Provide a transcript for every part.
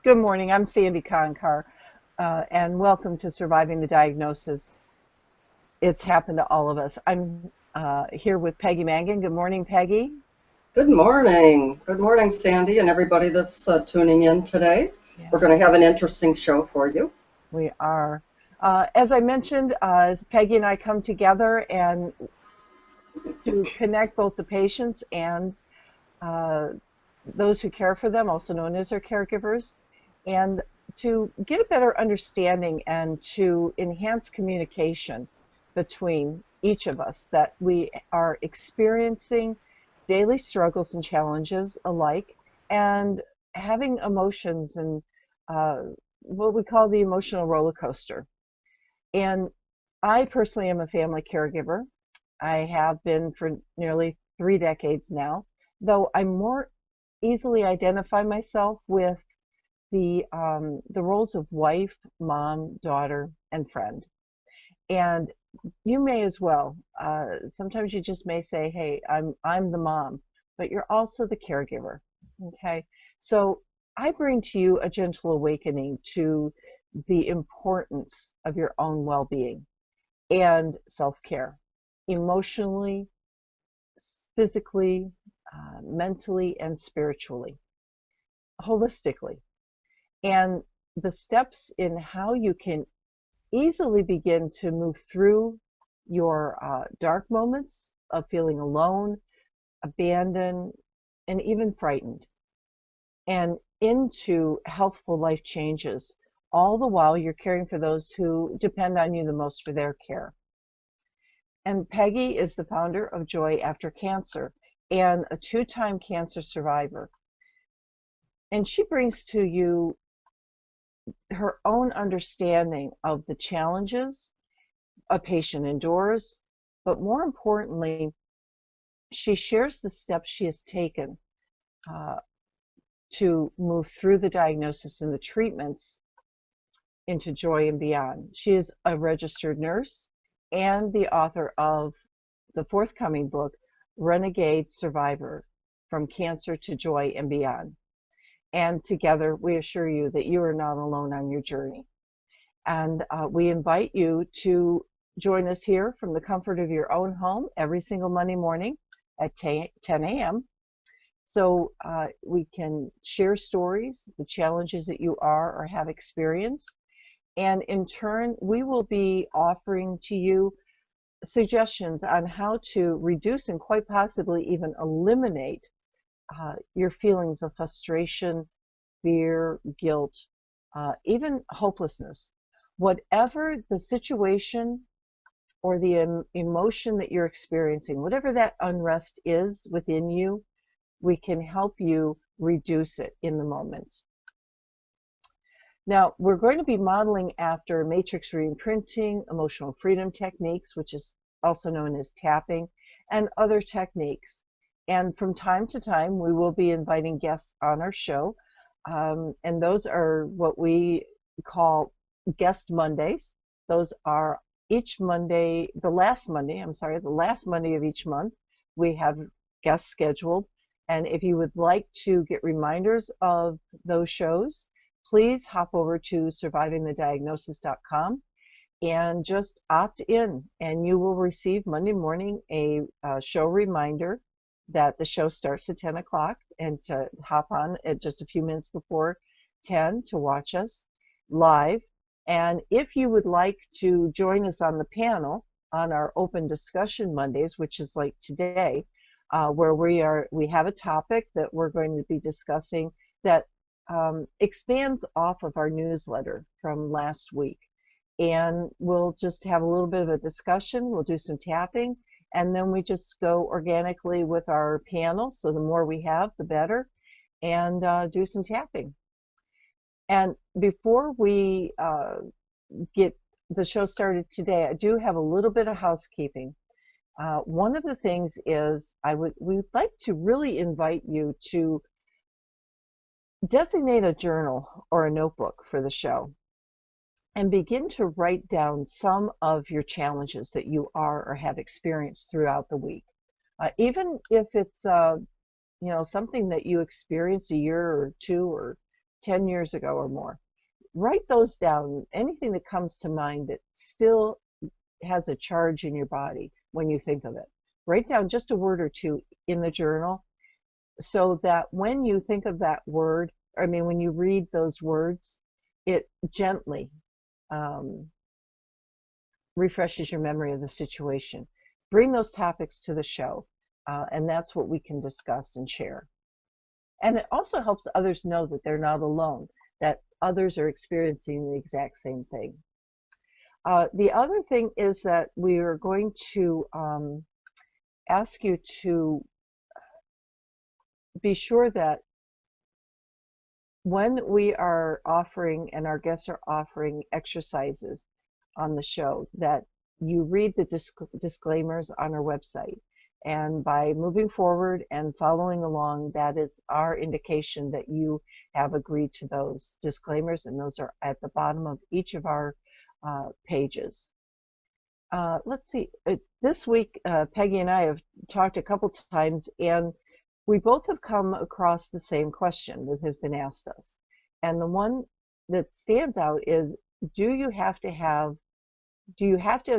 Good morning. I'm Sandy Conkar, and welcome to Surviving the Diagnosis. It's happened to all of us. I'm here with Peggy Mangan. Good morning, Peggy. Good morning. Good morning, Sandy, and everybody that's tuning in today. We're Yeah, going to have an interesting show for you. we are. As I mentioned, Peggy and I come together and to connect both the patients and uh, those who care for them, also known as their caregivers, and to get a better understanding and to enhance communication between each of us, that we are experiencing daily struggles and challenges alike and having emotions and uh, what we call the emotional roller coaster. And I personally am a family caregiver. I have been for nearly 3 decades now, though I more easily identify myself with the roles of wife, mom, daughter, and friend. And you may as well. Sometimes you just may say, "Hey, I'm the mom," but you're also the caregiver. Okay, so I bring to you a gentle awakening to the importance of your own well-being and self-care, emotionally, physically, mentally, and spiritually, holistically. And the steps in how you can easily begin to move through your dark moments of feeling alone, abandoned, and even frightened, and into healthful life changes, all the while you're caring for those who depend on you the most for their care. And Peggy is the founder of Joy After Cancer and a two-time cancer survivor. And she brings to you her own understanding of the challenges a patient endures, but more importantly, she shares the steps she has taken uh, to move through the diagnosis and the treatments into joy and beyond. She is a registered nurse and the author of the forthcoming book, Renegade Survivor: From Cancer to Joy and Beyond. And together, we assure you that you are not alone on your journey. And we invite you to join us here from the comfort of your own home every single Monday morning at 10 a.m. So we can share stories, the challenges that you are or have experienced. And in turn, we will be offering to you suggestions on how to reduce and quite possibly even eliminate your feelings of frustration, fear, guilt, even hopelessness. Whatever the situation or the emotion that you're experiencing, whatever that unrest is within you, we can help you reduce it in the moment. Now, we're going to be modeling after matrix reimprinting, emotional freedom techniques, which is also known as tapping, and other techniques. And from time to time, we will be inviting guests on our show. And those are what we call guest Mondays. Those are each Monday, the last Monday, the last Monday of each month, we have guests scheduled. And if you would like to get reminders of those shows, please hop over to survivingthediagnosis.com and just opt in, and you will receive Monday morning a show reminder that the show starts at 10 o'clock, and to hop on at just a few minutes before 10 to watch us live. And if you would like to join us on the panel on our open discussion Mondays, which is like today, where we have a topic that we're going to be discussing that expands off of our newsletter from last week. And we'll just have a little bit of a discussion. We'll do some tapping, and then we just go organically with our panel. So the more we have, the better, and do some tapping. And before we get the show started today, I do have a little bit of housekeeping. One of the things is we'd like to really invite you to designate a journal or a notebook for the show and begin to write down some of your challenges that you are or have experienced throughout the week. Even if it's something that you experienced a year or two or 10 years ago or more. Write those down. Anything that comes to mind that still has a charge in your body when you think of it. Write down just a word or two in the journal so that when you think of that word, when you read those words, it gently refreshes your memory of the situation. Bring those topics to the show, and that's what we can discuss and share. And it also helps others know that they're not alone, that others are experiencing the exact same thing. The other thing is that we are going to ask you to be sure that when we are offering and our guests are offering exercises on the show, that you read the disclaimers on our website. And by moving forward and following along, that is our indication that you have agreed to those disclaimers, and those are at the bottom of each of our pages. Let's see, this week Peggy and I have talked a couple times, and we both have come across the same question that has been asked us. And the one that stands out is, do you have to have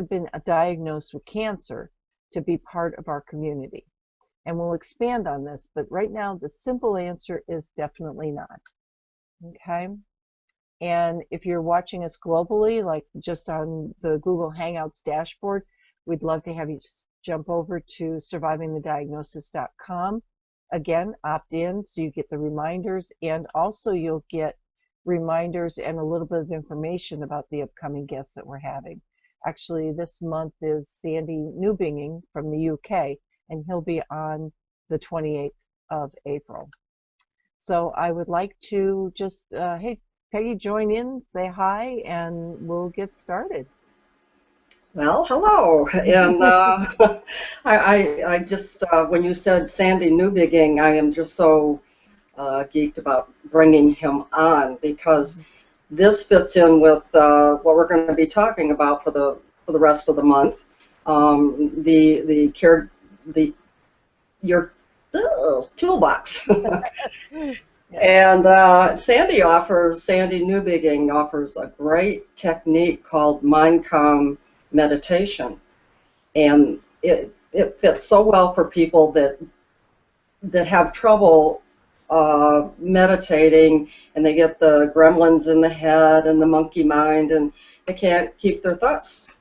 been diagnosed with cancer to be part of our community? And we'll expand on this, but right now the simple answer is definitely not. Okay? And if you're watching us globally, like just on the Google Hangouts dashboard, we'd love to have you jump over to survivingthediagnosis.com. Again, opt in so you get the reminders, and also you'll get reminders and a little bit of information about the upcoming guests that we're having. Actually, this month is Sandy Newbinging from the UK, and he'll be on the 28th of April. So I would like to just, hey, Peggy, join in, say hi, and we'll get started. Well, hello. And I just, when you said Sandy Newbinging, I am just so geeked about bringing him on, because this fits in with what we're going to be talking about for the rest of the month. Your toolbox. And Sandy Newbinging offers a great technique called mind calm meditation, and it fits so well for people that have trouble meditating, and they get the gremlins in the head and the monkey mind, and they can't keep their thoughts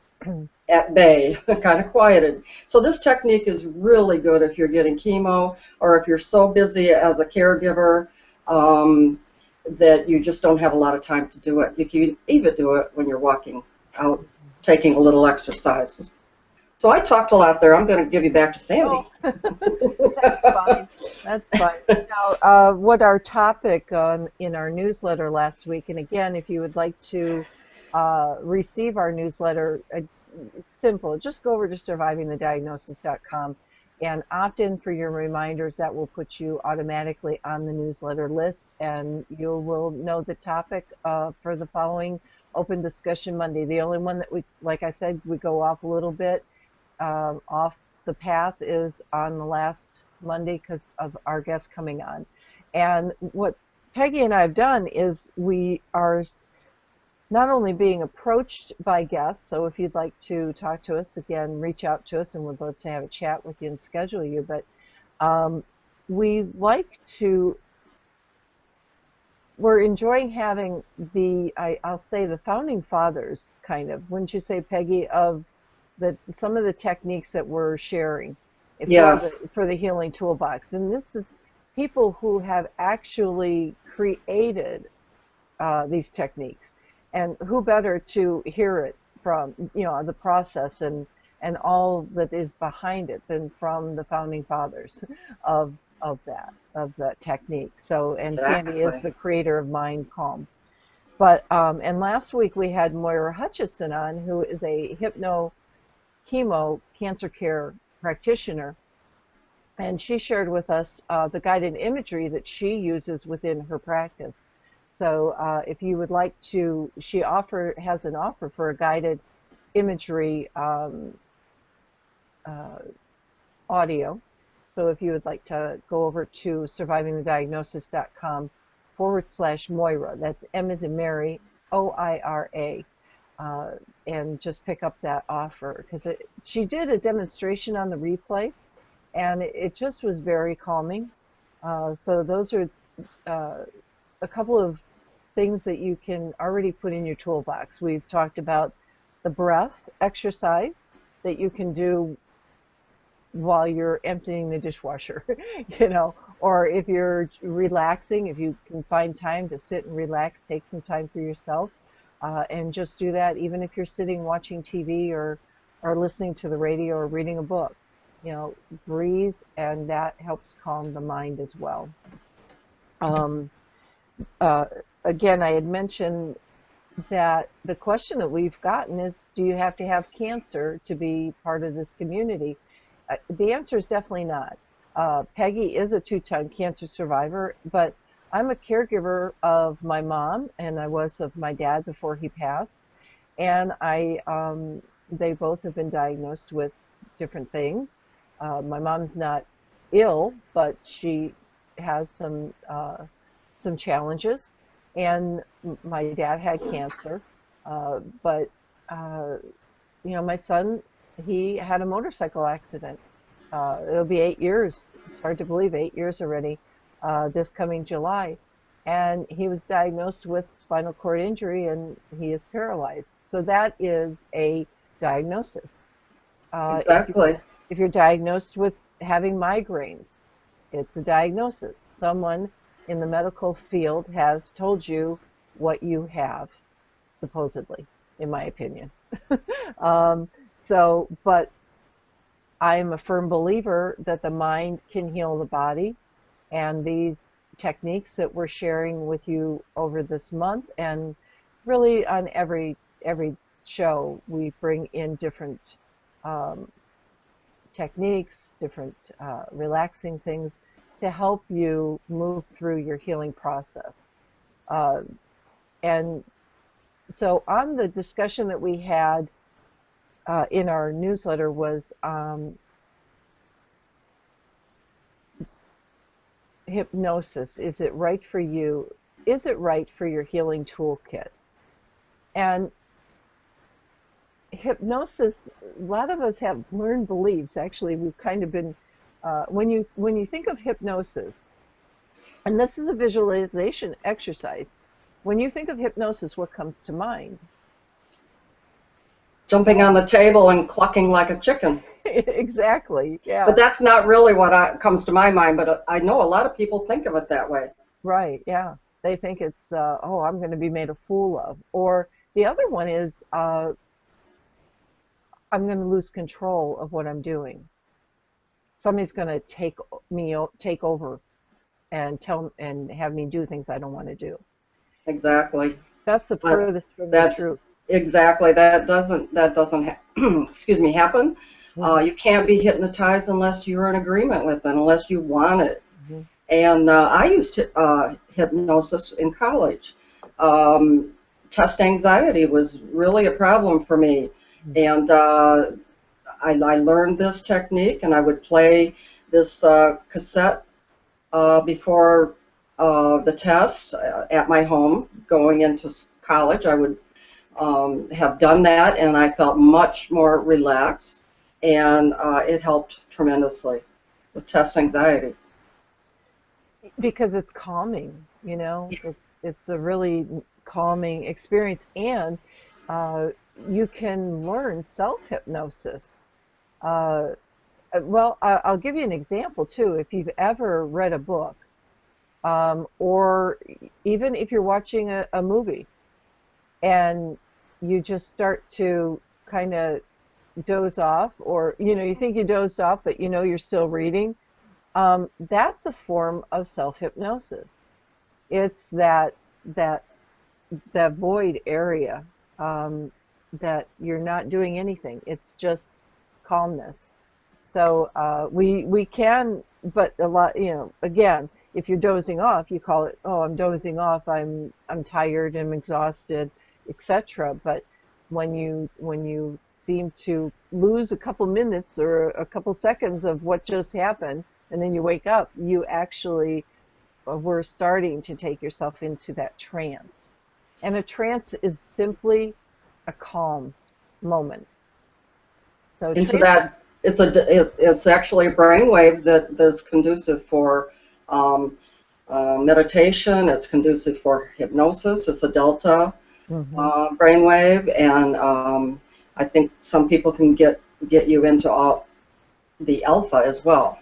at bay, kind of quieted. So this technique is really good if you're getting chemo, or if you're so busy as a caregiver that you just don't have a lot of time to do it. You can even do it when you're walking out, taking a little exercise. So I talked a lot there. I'm going to give you back to Sandy. Oh, that's fine. That's fine. Now, what our topic in our newsletter last week, and again, if you would like to receive our newsletter, it's simple. Just go over to survivingthediagnosis.com and opt in for your reminders. That will put you automatically on the newsletter list, and you will know the topic for the following Open Discussion Monday. The only one that we, like I said, we go off a little bit off the path is on the last Monday because of our guest coming on. And what Peggy and I have done is we are not only being approached by guests, so if you'd like to talk to us, again, reach out to us and we'd love to have a chat with you and schedule you, but we like to, we're enjoying having the, I'll say the founding fathers, kind of, wouldn't you say, Peggy, of some of the techniques that we're sharing for the healing toolbox. And this is people who have actually created these techniques. And who better to hear it from, the process and all that is behind it than from the founding fathers of that technique. So, and Exactly. Sandy is the creator of Mind Calm. But, and last week we had Moira Hutchison on, who is a chemo cancer care practitioner. And she shared with us the guided imagery that she uses within her practice. So if you would like to, she has an offer for a guided imagery audio. So if you would like to go over to survivingthediagnosis.com /Moira. That's M as in Mary, OIRA. And just pick up that offer, because she did a demonstration on the replay, and it just was very calming. So those are a couple of things that you can already put in your toolbox. We've talked about the breath exercise that you can do while you're emptying the dishwasher, or if you're relaxing, if you can find time to sit and relax, take some time for yourself, and just do that even if you're sitting watching TV or listening to the radio or reading a book. Breathe, and that helps calm the mind as well. Um, uh, Again, I had mentioned that the question that we've gotten is, do you have to have cancer to be part of this community? The answer is definitely not. Peggy is a 2-time cancer survivor, but I'm a caregiver of my mom, and I was of my dad before he passed. And they both have been diagnosed with different things. My mom's not ill, but she has some challenges. And my dad had cancer, but my son, he had a motorcycle accident. It'll be 8 years. It's hard to believe, 8 years already, this coming July. And he was diagnosed with spinal cord injury, and he is paralyzed. So that is a diagnosis. Exactly. If you're diagnosed with having migraines, it's a diagnosis. Someone in the medical field has told you what you have, supposedly, in my opinion. But I'm a firm believer that the mind can heal the body, and these techniques that we're sharing with you over this month, and really on every show, we bring in different techniques, different relaxing things to help you move through your healing process. And so on the discussion that we had in our newsletter was hypnosis. Is it right for you? Is it right for your healing toolkit? And hypnosis, a lot of us have learned beliefs. Actually, we've kind of been, when you think of hypnosis, and this is a visualization exercise, when you think of hypnosis, what comes to mind? Jumping on the table and clucking like a chicken. Exactly, yeah. But that's not really what comes to my mind, but I know a lot of people think of it that way. Right, yeah. They think it's, oh, I'm going to be made a fool of. Or the other one is, I'm going to lose control of what I'm doing. Somebody's going to take over and have me do things I don't want to do. Exactly. That's the furthest from the truth. Exactly. That doesn't excuse me, happen. Mm-hmm. You can't be hypnotized unless you're in agreement with it, unless you want it. Mm-hmm. And I used hypnosis in college. Test anxiety was really a problem for me. Mm-hmm. And I learned this technique, and I would play this cassette before the test at my home going into college. I would have done that, and I felt much more relaxed, and it helped tremendously with test anxiety. Because it's calming, it's a really calming experience, and you can learn self-hypnosis. Well, I'll give you an example too. If you've ever read a book, or even if you're watching a movie, and you just start to kind of doze off, or you think you dozed off, but you're still reading, that's a form of self-hypnosis. It's that void area, that you're not doing anything. It's just calmness. So we can, but a lot, again, if you're dozing off, you call it, oh, I'm dozing off, I'm tired, I'm exhausted, etc. But when you seem to lose a couple minutes or a couple seconds of what just happened, and then you wake up, you actually we're starting to take yourself into that trance. And a trance is simply a calm moment. So Into trance, that, it's actually a brainwave that is conducive for um, meditation. It's conducive for hypnosis. It's a delta hmm brainwave, and I think some people can get you into all the alpha as well.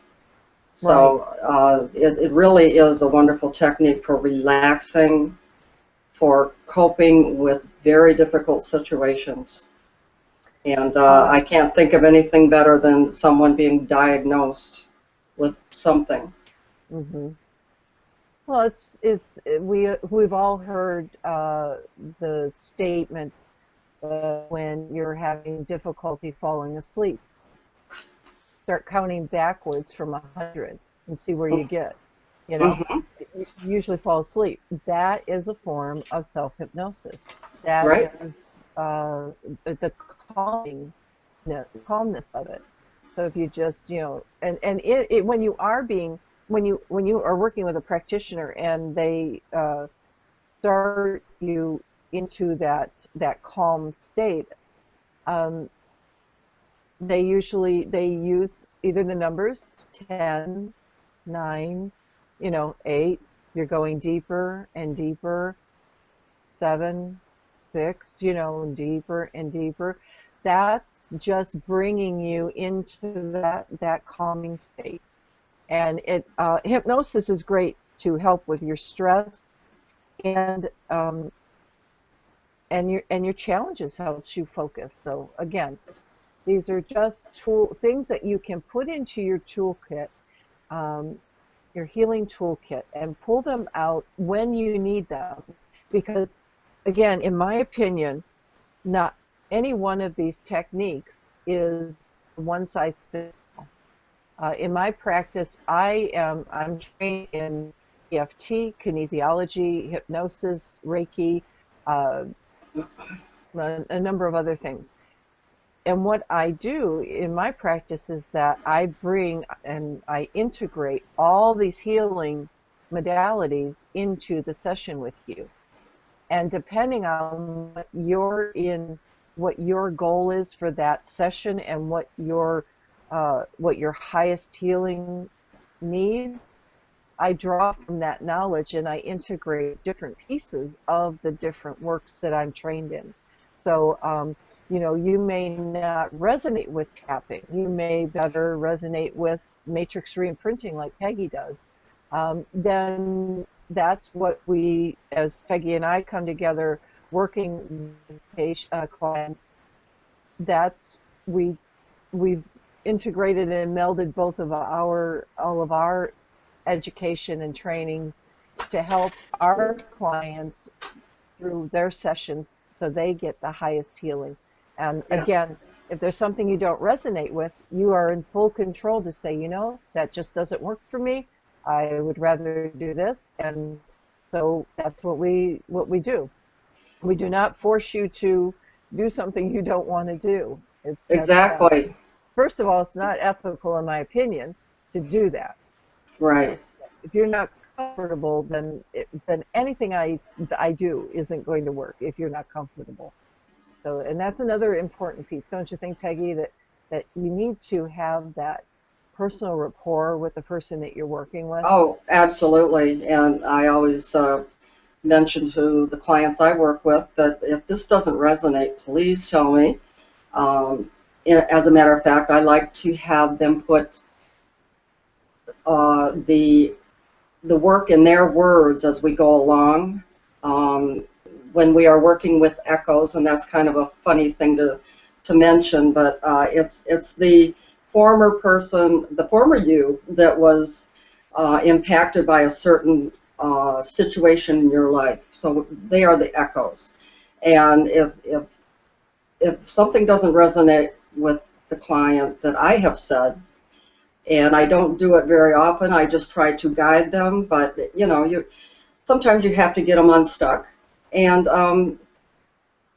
right. So it really is a wonderful technique for relaxing, for coping with very difficult situations. And Uh, I can't think of anything better than someone being diagnosed with something. hmm Well, we've all heard the statement when you're having difficulty falling asleep, start counting backwards from 100 and see where you get. You know, Mm-hmm. you usually fall asleep. That is a form of self-hypnosis. That Right? is the calming, calmness of it. So if you just, and when you are being, when you are working with a practitioner and they start you into that calm state, um, they use either the numbers 10, 9, 8. You're going deeper and deeper. 7, 6, deeper and deeper. That's just bringing you into that calming state. And hypnosis is great to help with your stress and your challenges, helps you focus. So again, these are just things that you can put into your toolkit, um, your healing toolkit, and pull them out when you need them. Because, again, in my opinion, not any one of these techniques is one size fits all. In my practice, I'm trained in EFT, kinesiology, hypnosis, Reiki, uh, a number of other things. And what I do in my practice is that I bring and I integrate all these healing modalities into the session with you. And depending on what your goal is for that session and what your highest healing needs, I draw from that knowledge and I integrate different pieces of the different works that I'm trained in. So, you may not resonate with tapping. You may better resonate with matrix reimprinting like Peggy does. Then that's what as Peggy and I come together working with clients, that's we we've integrated and melded all of our education and trainings to help our clients through their sessions so they get the highest healing. And Yeah. again, if there's something you don't resonate with, you are in full control to say, that just doesn't work for me. I would rather do this. And so that's what we do. We do not force you to do something you don't want to do. Exactly. First of all, it's not ethical, in my opinion, to do that. You know, Right. if you're not comfortable, then anything I do isn't going to work if you're not comfortable. So, and that's another important piece, don't you think, Peggy? That you need to have that personal rapport with the person that you're working with. Oh, absolutely. And I always mention to the clients I work with that if this doesn't resonate, please tell me. As a matter of fact, I like to have them put the work in their words as we go along. Um, when we are working with echoes, and that's kind of a funny thing to mention, but it's the former person, the former you that was impacted by a certain situation in your life. So they are the echoes, and if something doesn't resonate with the client that I have said, and I don't do it very often. I just try to guide them, but you sometimes you have to get them unstuck. And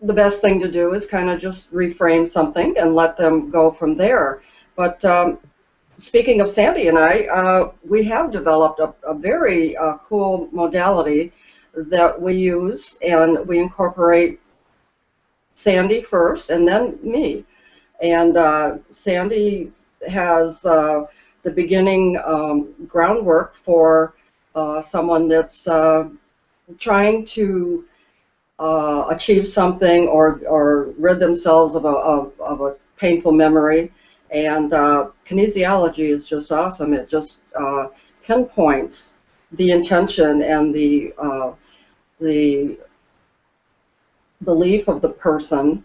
the best thing to do is kind of just reframe something and let them go from there. But speaking of Sandy and I, we have developed a very cool modality that we use, and we incorporate Sandy first and then me. And Sandy has the beginning groundwork for someone that's trying to achieve something or rid themselves of a painful memory. And kinesiology is just awesome. It just pinpoints the intention and the belief of the person.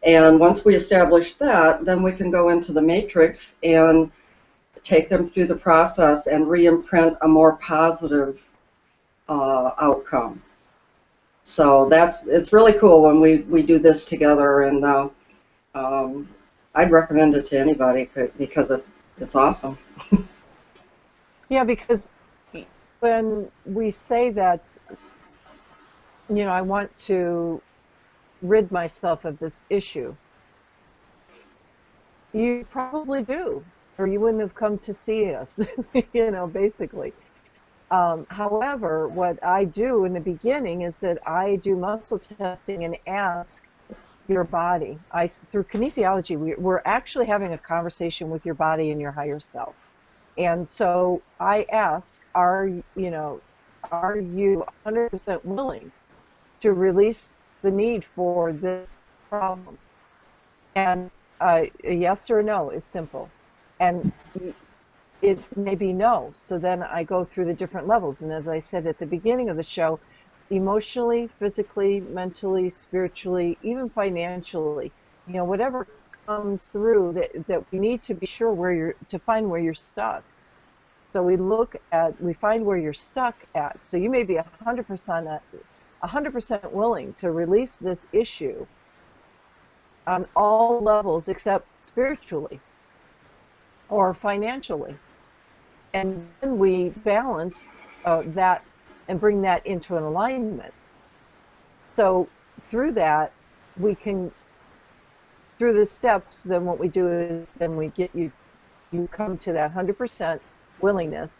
And once we establish that, then we can go into the matrix and take them through the process and re-imprint a more positive outcome. So it's really cool when we do this together, and I'd recommend it to anybody because it's awesome. Yeah, because when we say that, I want to rid myself of this issue, you probably do, or you wouldn't have come to see us, basically. However, what I do in the beginning is that I do muscle testing and ask your body. Through kinesiology, we're actually having a conversation with your body and your higher self. And so I ask, are you 100% willing to release the need for this problem? And a yes or a no is simple. And it may be no. So then I go through the different levels. And as I said at the beginning of the show, emotionally, physically, mentally, spiritually, even financially, whatever comes through that we need to be sure to find where you're stuck. So we find where you're stuck at. So you may be 100% willing to release this issue on all levels except spiritually or financially. And then we balance that and bring that into an alignment. So through that, through the steps, then what we do is then we get you come to that 100% willingness.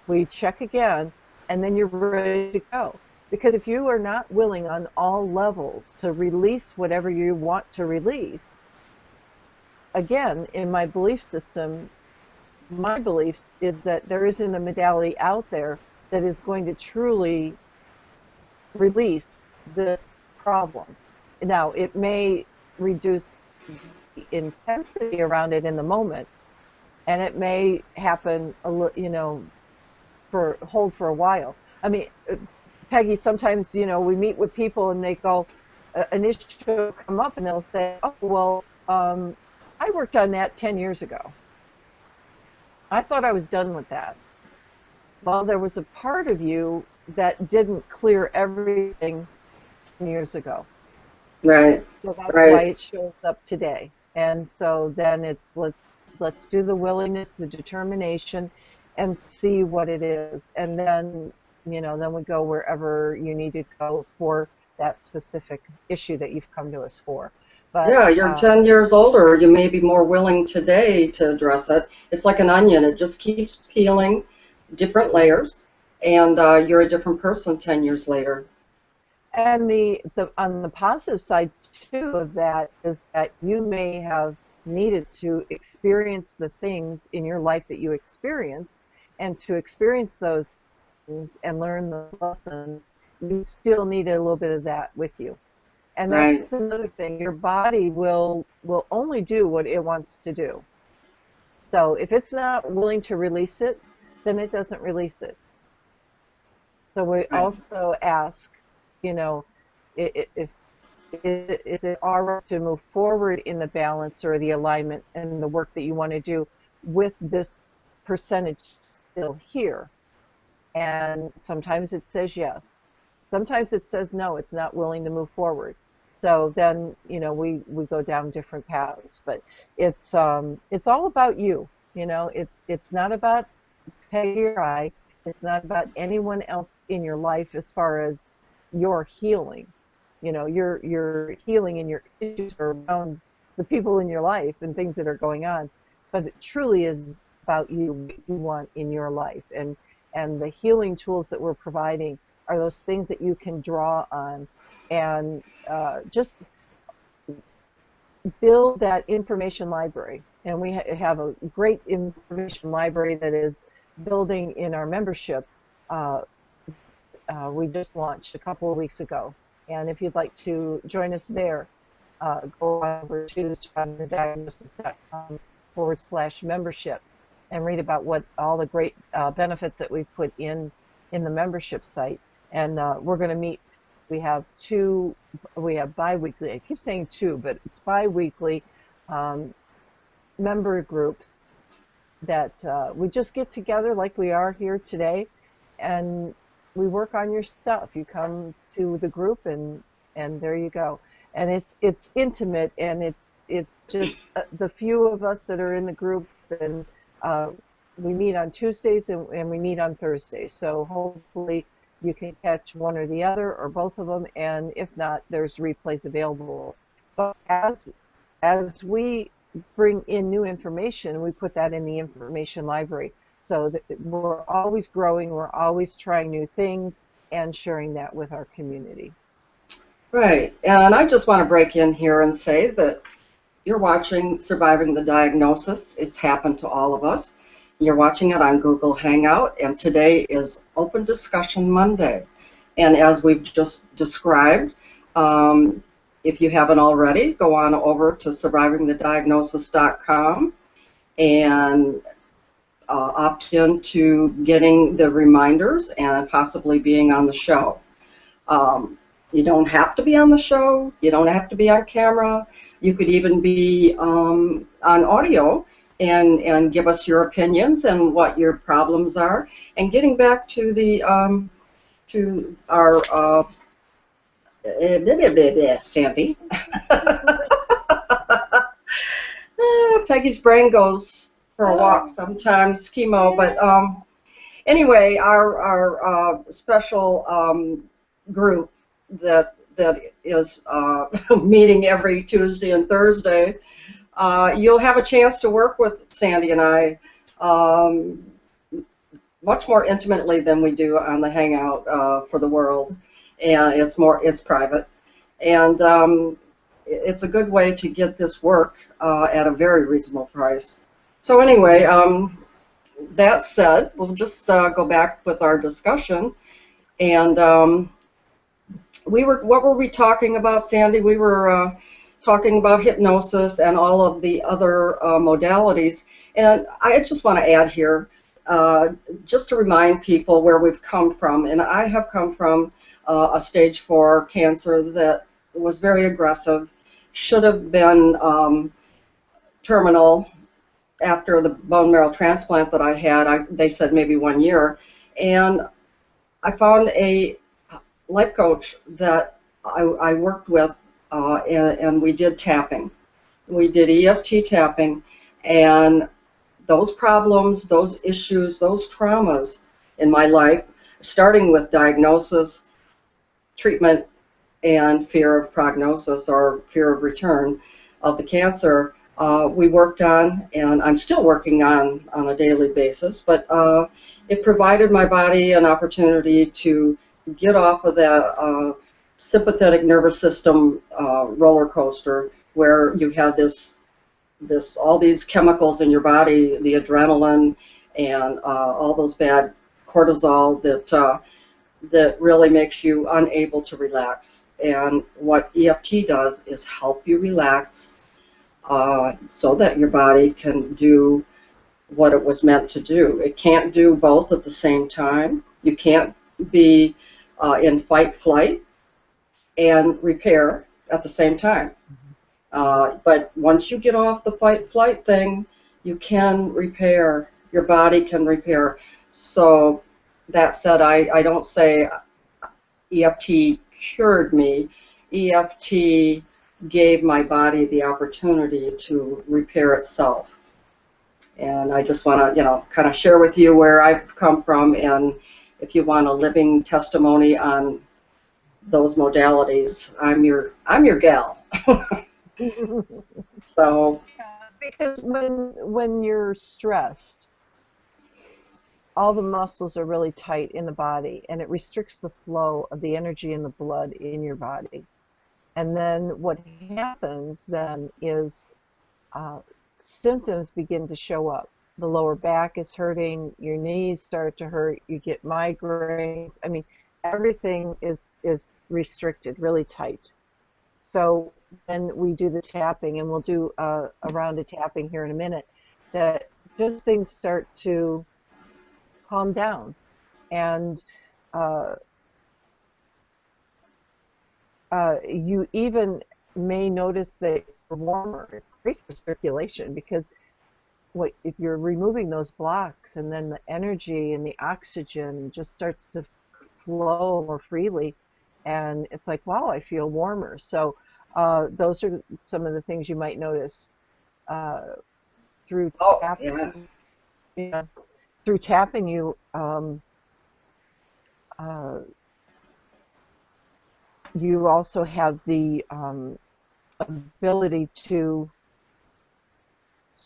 We check again, and then you're ready to go. Because if you are not willing on all levels to release whatever you want to release, again, in my belief system, my beliefs is that there isn't a modality out there that is going to truly release this problem. Now, it may reduce the intensity around it in the moment, and it may happen hold for a while. I mean, Peggy, sometimes we meet with people and they go, an issue will come up and they'll say, oh, well, I worked on that 10 years ago. I thought I was done with that. Well, there was a part of you that didn't clear everything 10 years ago. Right. So that's right. why it shows up today. And so then it's let's do the willingness, the determination, and see what it is. And then, then we go wherever you need to go for that specific issue that you've come to us for. But, yeah, you're 10 years older. You may be more willing today to address it. It's like an onion. It just keeps peeling different layers, and you're a different person 10 years later. And on the positive side, too, of that is that you may have needed to experience the things in your life that you experienced, and to experience those things and learn the lessons, you still need a little bit of that with you. And that's another thing. Your body will only do what it wants to do. So if it's not willing to release it, then it doesn't release it. So we also ask, if is it all right to move forward in the balance or the alignment and the work that you want to do with this percentage still here? And sometimes it says yes. Sometimes it says no, it's not willing to move forward. So then, we go down different paths. But it's all about you. It's not about Peggy or I. It's not about anyone else in your life as far as your healing. Your healing and your issues are around the people in your life and things that are going on. But it truly is about you, what you want in your life. And the healing tools that we're providing are those things that you can draw on and just build that information library. And we have a great information library that is building in our membership. Uh, we just launched a couple of weeks ago. And if you'd like to join us there, go over to survivingthediagnosis.com/membership and read about what all the great benefits that we've put in the membership site. And we're going to meet. We have bi-weekly, I keep saying two, but it's bi-weekly member groups that we just get together like we are here today, and we work on your stuff. You come to the group, and there you go. And it's intimate, and it's just the few of us that are in the group, and we meet on Tuesdays and we meet on Thursdays. So hopefully you can catch one or the other or both of them, and if not, there's replays available. But as we bring in new information, we put that in the information library. So that we're always growing, we're always trying new things and sharing that with our community. Right, and I just want to break in here and say that you're watching Surviving the Diagnosis. It's happened to all of us. You're watching it on Google Hangout, and today is Open Discussion Monday. And as we've just described, if you haven't already, go on over to survivingthediagnosis.com and opt in to getting the reminders and possibly being on the show. You don't have to be on the show. You don't have to be on camera. You could even be on audio and give us your opinions and what your problems are. And getting back to the to our Sandy. Peggy's brain goes for a walk sometimes, chemo, but anyway, our special group that is meeting every Tuesday and Thursday, you'll have a chance to work with Sandy and I much more intimately than we do on the Hangout for the world, and it's private, and it's a good way to get this work at a very reasonable price. So anyway, that said, we'll just go back with our discussion, and what were we talking about, Sandy? We were talking about hypnosis and all of the other modalities, and I just want to add here, just to remind people where we've come from. And I have come from a stage 4 cancer that was very aggressive, should have been terminal after the bone marrow transplant that I had. They said maybe 1 year, and I found a life coach that I worked with, and we did tapping. We did EFT tapping, and those problems, those issues, those traumas in my life, starting with diagnosis, treatment, and fear of prognosis or fear of return of the cancer, we worked on, and I'm still working on a daily basis, but it provided my body an opportunity to get off of that sympathetic nervous system roller coaster where you have all these chemicals in your body, the adrenaline and all those bad cortisol that really makes you unable to relax. And what EFT does is help you relax so that your body can do what it was meant to do. It can't do both at the same time. You can't be in fight, flight, and repair at the same time. But once you get off the fight, flight thing, you can repair. Your body can repair. So that said, I don't say EFT cured me. EFT gave my body the opportunity to repair itself. And I just want to, kind of share with you where I've come from, and if you want a living testimony on those modalities, I'm your gal. So because when you're stressed, all the muscles are really tight in the body, and it restricts the flow of the energy in the blood in your body. And then what happens then is uh, symptoms begin to show up. The lower back is hurting, your knees start to hurt, you get migraines. I mean, everything is restricted, really tight. So then we do the tapping, and we'll do a round of tapping here in a minute, that just things start to calm down. And uh, you even may notice that you're warmer. It's great for circulation, because if you're removing those blocks, and then the energy and the oxygen just starts to flow more freely, and it's like, wow, I feel warmer. So those are some of the things you might notice through Oh, tapping. yeah. Yeah, through tapping, you also have the ability to,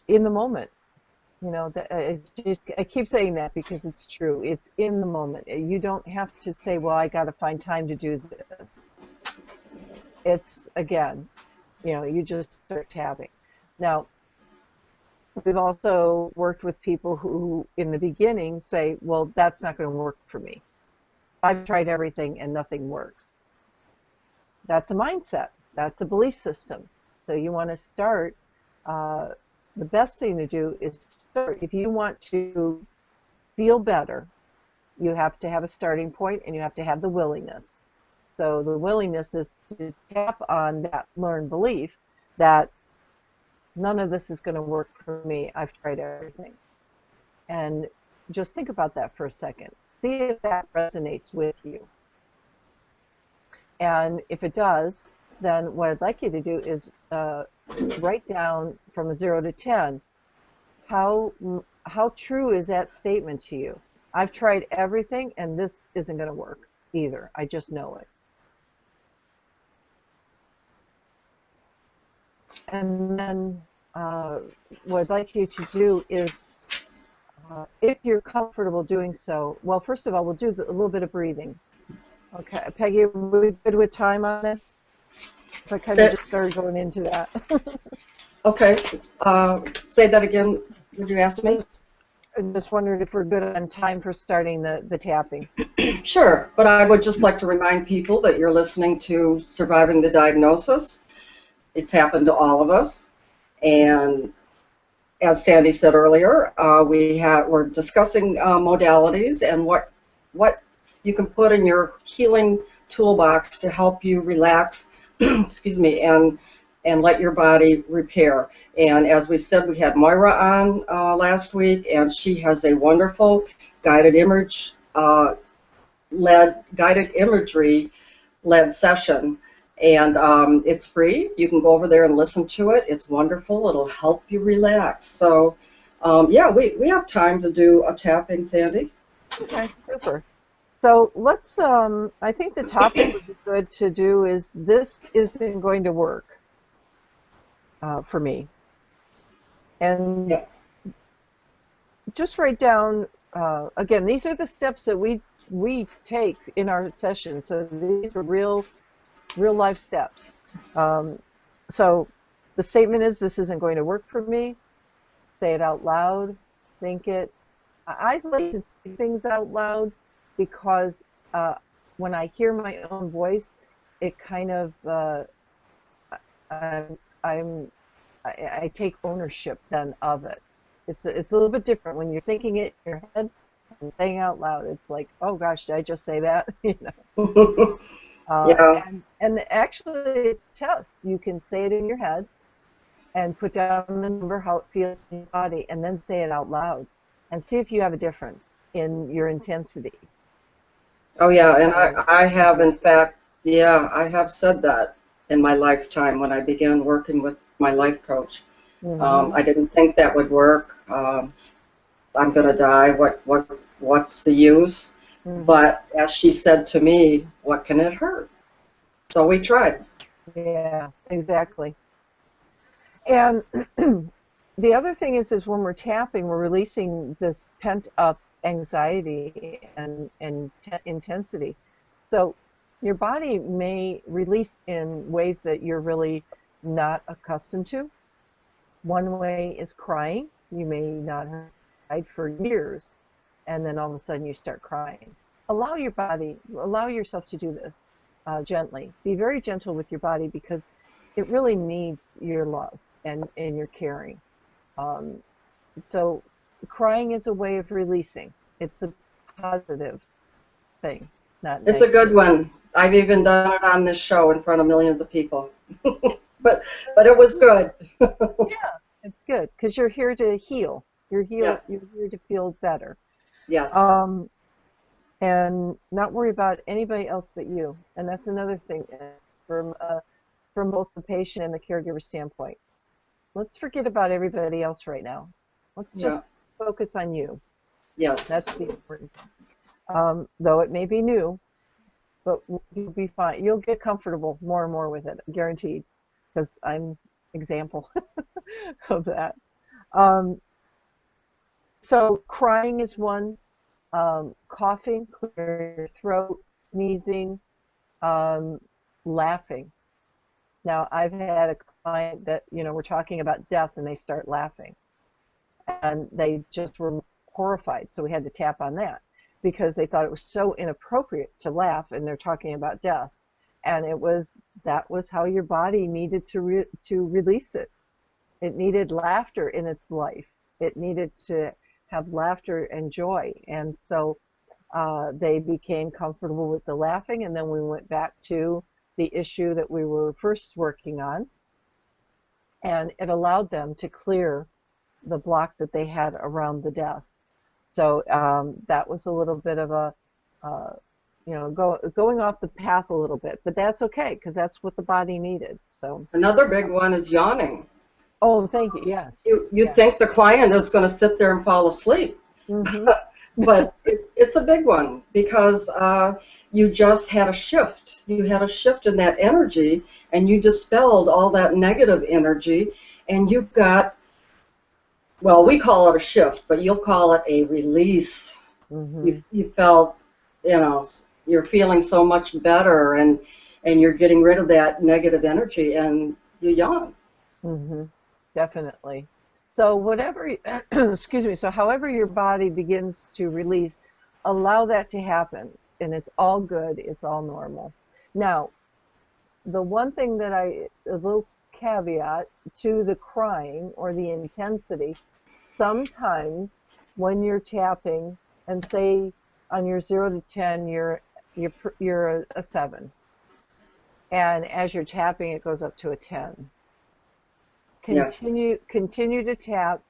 in the moment, I keep saying that because it's true. It's in the moment. You don't have to say, well, I got to find time to do this. It's, again, you just start tapping. Now, we've also worked with people who, in the beginning, say, well, that's not going to work for me. I've tried everything and nothing works. That's a mindset. That's a belief system. So you want to start, the best thing to do is start. If you want to feel better, you have to have a starting point, and you have to have the willingness. So the willingness is to tap on that learned belief that none of this is going to work for me. I've tried everything. And just think about that for a second. See if that resonates with you. And if it does, then what I'd like you to do is write down from a 0 to 10, how true is that statement to you? I've tried everything, and this isn't going to work either. I just know it. And then what I'd like you to do is, if you're comfortable doing so, well, first of all, we'll do a little bit of breathing. Okay, Peggy, are we good with time on this? So I kind of just started going into that. Okay. Say that again. Would you ask me? I just wondered if we're good on time for starting the tapping. Sure, but I would just like to remind people that you're listening to Surviving the Diagnosis. It's happened to all of us, and as Sandy said earlier, we're discussing modalities and what you can put in your healing toolbox to help you relax, excuse me, and let your body repair. And as we said, we had Moira on last week, and she has a wonderful guided imagery led session. And it's free. You can go over there and listen to it. It's wonderful. It'll help you relax. So, yeah, we have time to do a tapping, Sandy. Okay, super. So let's, I think the topic would be good to do is, this isn't going to work for me. And Yeah. just write down, again, these are the steps that we take in our session. So these are real life steps. So the statement is, this isn't going to work for me. Say it out loud. Think it. I like to say things out loud because when I hear my own voice, it kind of I take ownership then of it. It's a little bit different when you're thinking it in your head and saying out loud. It's like, oh gosh, did I just say that? Yeah. And actually, it's tough. You can say it in your head and put down the number, how it feels in your body, and then say it out loud and see if you have a difference in your intensity. Oh, yeah, and I have, in fact, yeah, I have said that in my lifetime when I began working with my life coach. Mm-hmm. I didn't think that would work. I'm going to die. What's the use? Mm-hmm. But as she said to me, what can it hurt? So we tried. Yeah, exactly. And the other thing is when we're tapping, we're releasing this pent up anxiety and intensity. So your body may release in ways that you're really not accustomed to. One way is crying. You may not have cried for years, and then all of a sudden you start crying. Allow yourself to do this gently. Be very gentle with your body because it really needs your love and your caring. Um, so crying is a way of releasing. It's a positive thing, not It's a negative. good one. I've even done it on this show in front of millions of people. but but it was good. Yeah, it's good because you're here to heal. You're Yes. here to feel better. Yes. Um, and not worry about anybody else but you. And that's another thing from both the patient and the caregiver standpoint. Let's forget about everybody else right now. Let's just Yeah. focus on you. Yes. That's the important thing. Though it may be new, but you'll be fine. You'll get comfortable more and more with it, guaranteed, because I'm example of that. Um, so crying is one, coughing, clear your throat, sneezing, um, laughing. Now, I've had a client that, we're talking about death and they start laughing and they just were horrified. So we had to tap on that because they thought it was so inappropriate to laugh and they're talking about death. And that was how your body needed to release it. It needed laughter in its life. It needed to have laughter and joy. And so they became comfortable with the laughing, and then we went back to the issue that we were first working on, and it allowed them to clear the block that they had around the death. So that was a little bit of a, uh, going off the path a little bit, but that's okay because that's what the body needed. So, Another big one is yawning. oh, thank you. Yes. You Yeah. think the client is going to sit there and fall asleep, Mhm. but it's a big one because you just had a shift. You had a shift in that energy, and you dispelled all that negative energy, and you got, well, we call it a shift, but you'll call it a release. Mhm. You felt, you're feeling so much better, and you're getting rid of that negative energy, and you yawn. Mhm. Definitely. So whatever, excuse me, so however your body begins to release, allow that to happen, and it's all good, it's all normal. Now, the one thing a little caveat to the crying or the intensity, sometimes when you're tapping and say on your 0 to 10, you're a 7, and as you're tapping, it goes up to a 10. Yeah, Continue to tap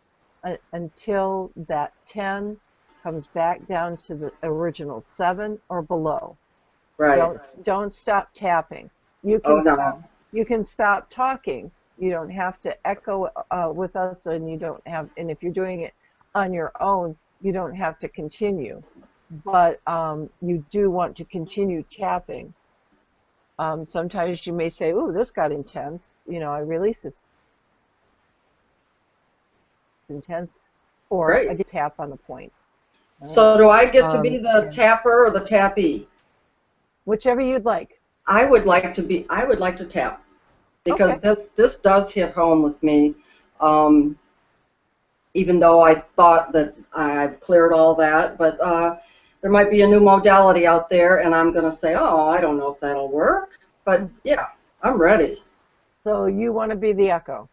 until that 10 comes back down to the original 7 or below. right. Don't stop tapping. You Oh, can stop no. you can stop talking. You don't have to echo with us, and you don't have, and if you're doing it on your own, you don't have to continue. But you do want to continue tapping. Sometimes you may say, "Ooh, this got intense." I release this intense, or Great. I get tap on the points. All right. So do I get to be the And tapper or the tappee? whichever you'd like. I would like to tap because Okay. this does hit home with me. Um, Even though I thought that I've cleared all that, but there might be a new modality out there, and I'm going to say, oh, I don't know if that'll work. But yeah, I'm ready. So you want to be the echo.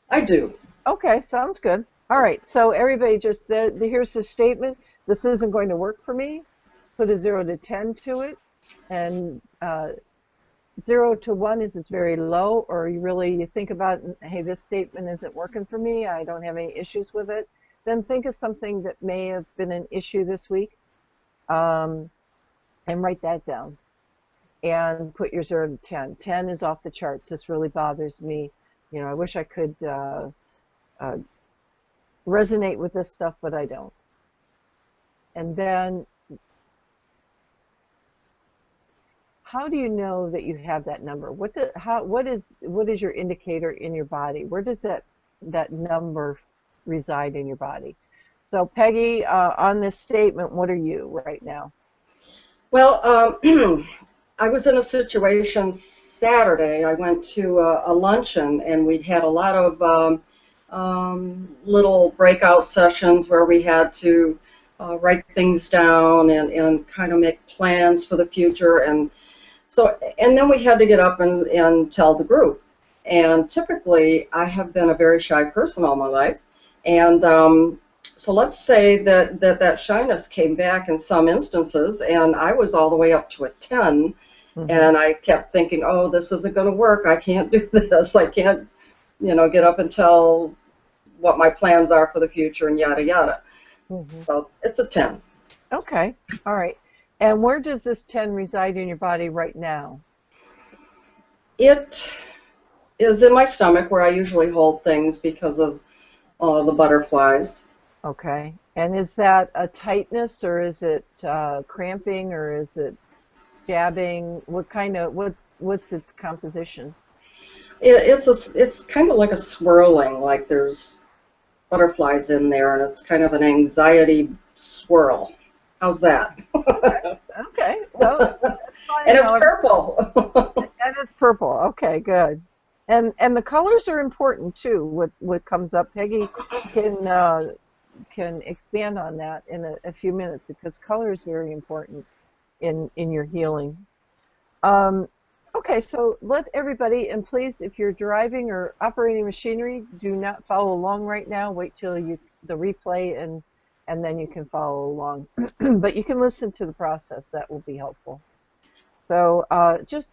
I do. Okay, sounds good. All right. So everybody just here's the statement. This isn't going to work for me. Put a 0 to 10 to it, and 0 to 1 is it's very low, or you think about, hey, this statement isn't working for me. I don't have any issues with it. Then think of something that may have been an issue this week, um, and write that down. And put your 0 to 10. 10 is off the charts. This really bothers me. I wish I could uh, resonate with this stuff, but I don't. And then, how do you know that you have that number? What is your indicator in your body? Where does that number reside in your body? So Peggy, on this statement, what are you right now? Well, I was in a situation Saturday. I went to a luncheon, and we'd had a lot of little breakout sessions where we had to write things down and kind of make plans for the future. And then we had to get up and tell the group. And typically, I have been a very shy person all my life. And so let's say that shyness came back in some instances, and I was all the way up to a 10. Mm-hmm. And I kept thinking, oh, this isn't going to work. I can't do this. I can't, get up and tell what my plans are for the future and yada, yada. Mm-hmm. So it's a 10. Okay. All right. And where does this 10 reside in your body right now? It is in my stomach where I usually hold things because of the butterflies. Okay. And is that a tightness, or is it cramping, or is it jabbing? What's its composition? It's kind of like a swirling, like there's butterflies in there, and it's kind of an anxiety swirl. How's that? Okay. Okay. Well, that's fine. And it's However, purple. and it's purple. Okay, good. And the colors are important too. What comes up, Peggy can uh, can expand on that in a few minutes, because color is very important in your healing. Um, okay, so let everybody, and please, if you're driving or operating machinery, do not follow along right now. Wait till the replay, and then you can follow along. But you can listen to the process. That will be helpful. So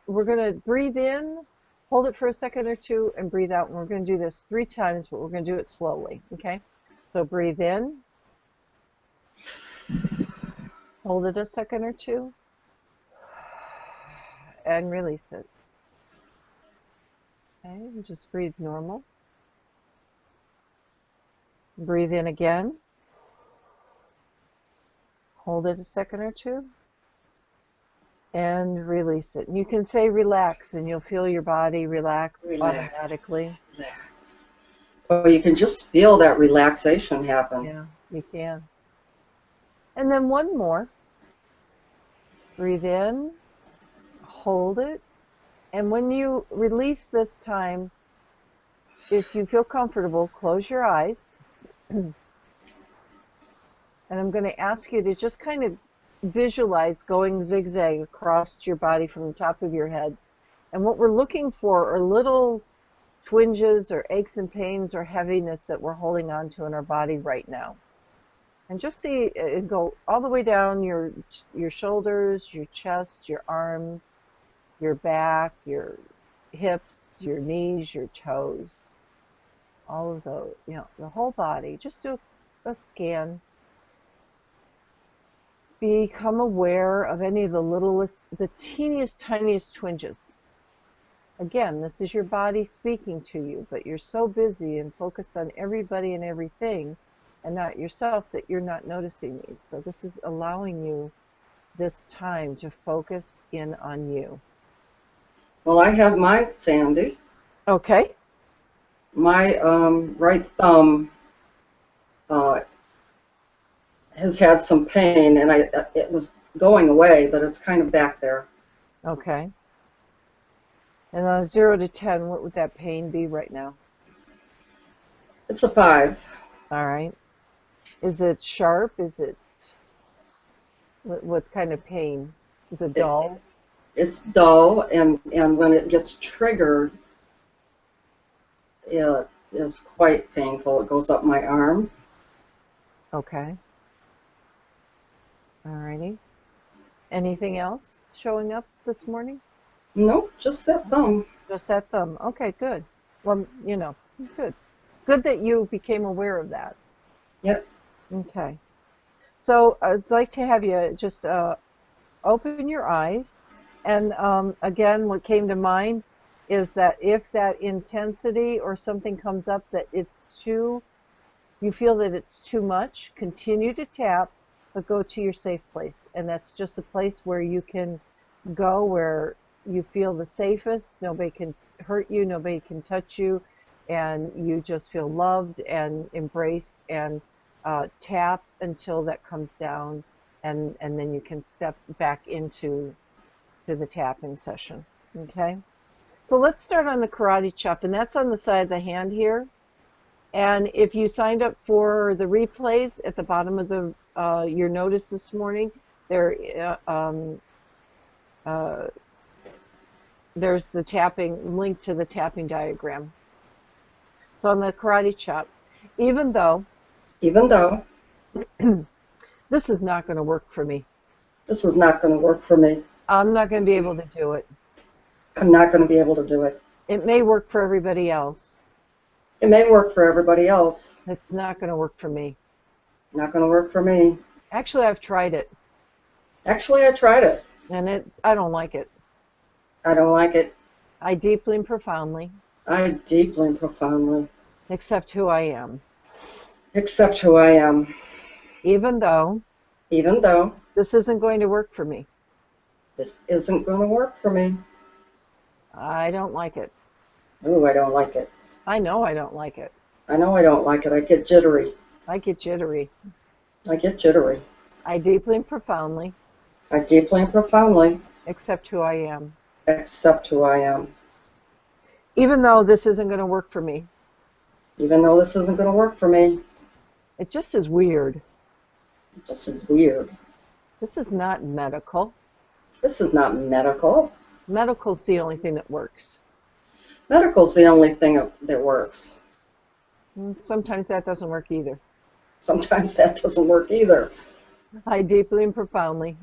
we're going to breathe in, hold it for a second or two, and breathe out. And we're going to do this 3 times, but we're going to do it slowly. Okay? So breathe in, hold it a second or two, and release it. Okay, and just breathe normal. Breathe in again. Hold it a second or two, and release it. And you can say relax, and you'll feel your body relax Relax, automatically. relax. Oh, you can just feel that relaxation happen. Yeah, you can. And then one more. Breathe in, hold it, and when you release this time, if you feel comfortable, close your eyes. And I'm going to ask you to just kind of visualize going zigzag across your body from the top of your head. And what we're looking for are little twinges or aches and pains or heaviness that we're holding on to in our body right now. And just see it go all the way down your shoulders, your chest, your arms, your back, your hips, your knees, your toes, all of those, the whole body. Just do a scan. Become aware of any of the littlest, the teeniest, tiniest twinges. Again, this is your body speaking to you, but you're so busy and focused on everybody and everything and not yourself that you're not noticing these. So this is allowing you this time to focus in on you. Well, I have mine, Sandy. Okay. My right thumb uh, has had some pain, and it was going away, but it's kind of back there. Okay. And on 0 to 10, what would that pain be right now? It's a 5. All right. Is it sharp? Is it what kind of pain? Is it It, dull? it's dull, and when it gets triggered, it is quite painful. It goes up my arm. Okay. All righty. Anything else showing up this morning? No, just that Okay. thumb. Just that thumb. Okay, good. Well, good. Good that you became aware of that. Yep. Okay. So I'd like to have you just open your eyes. And again, what came to mind is that if that intensity or something comes up that you feel that it's too much, continue to tap, but go to your safe place. And that's just a place where you can go where you feel the safest. Nobody can hurt you, nobody can touch you, and you just feel loved and embraced. And tap until that comes down, and then you can step back into the tapping session. Okay, so let's start on the karate chop, and that's on the side of the hand here. And if you signed up for the replays at the bottom of the your notice this morning, there's the tapping link to the tapping diagram. So on the karate chop, even though this is not going to work for me. This is not going to work for me. I'm not going to be able to do it. I'm not going to be able to do it. It may work for everybody else. It may work for everybody else. It's not going to work for me. Not going to work for me. Actually, I've tried it. Actually, I tried it. And I don't like it. I don't like it. I deeply and profoundly accept who I am. Accept who I am. Even though this isn't going to work for me. This isn't going to work for me. I don't like it. Ooh, I don't like it. I know I don't like it. I know I don't like it. I get jittery. I get jittery. I get jittery. I deeply and profoundly accept who I am. Accept who I am. Even though this isn't going to work for me. Even though this isn't going to work for me. It just is weird. It just is weird. This is not medical. This is not medical. Medical's the only thing that works. Medical's the only thing that works. Sometimes that doesn't work either. Sometimes that doesn't work either. I deeply and profoundly